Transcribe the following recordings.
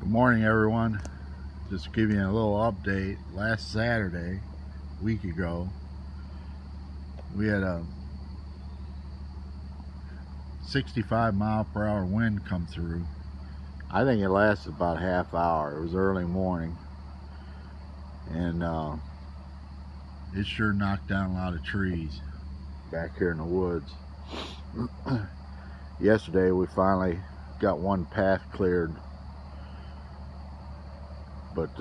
Good morning, everyone. Just give you a little update. Last Saturday, a week ago, we had a 65-mile-per-hour wind come through. I think it lasted about a half hour. It was early morning, and it sure knocked down a lot of trees back here in the woods. Yesterday we finally got one path cleared, but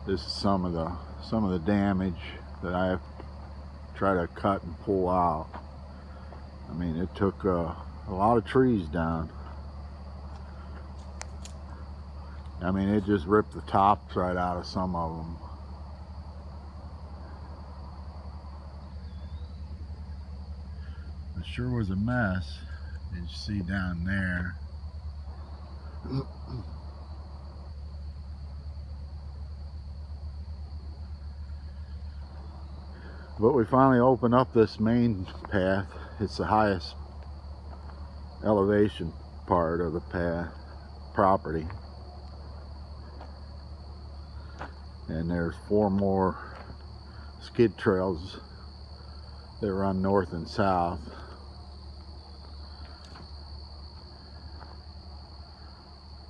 this is some of the damage that I have to try to cut and pull out. I mean, it took a lot of trees down. I mean, it just ripped the tops right out of some of them. It sure was a mess, as you see down there. But we finally opened up this main path. It's the highest elevation part of the path property. And there's 4 more skid trails that run north and south.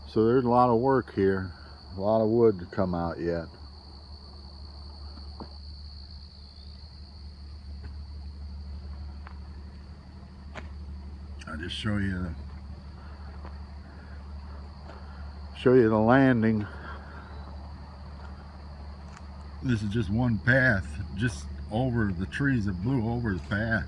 So there's a lot of work here, a lot of wood to come out yet. I'll just show you the landing. This is just one path, just over the trees that blew over the path.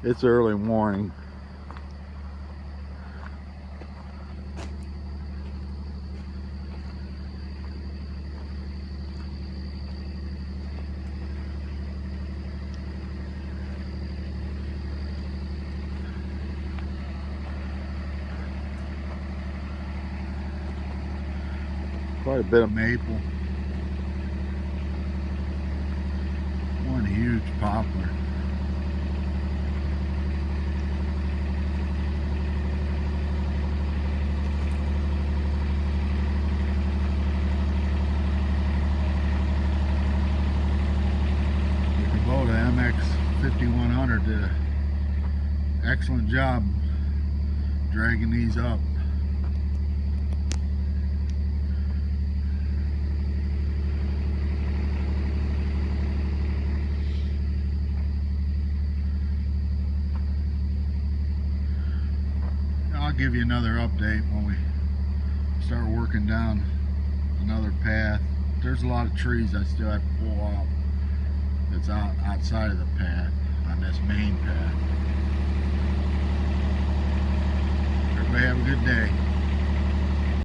It's early morning. Quite a bit of maple. One huge poplar. The Kubota MX 5100 did an excellent job dragging these up. I'll give you another update when we start working down another path. There's a lot of trees I still have to pull out that's outside of the path on this main path. Everybody have a good day.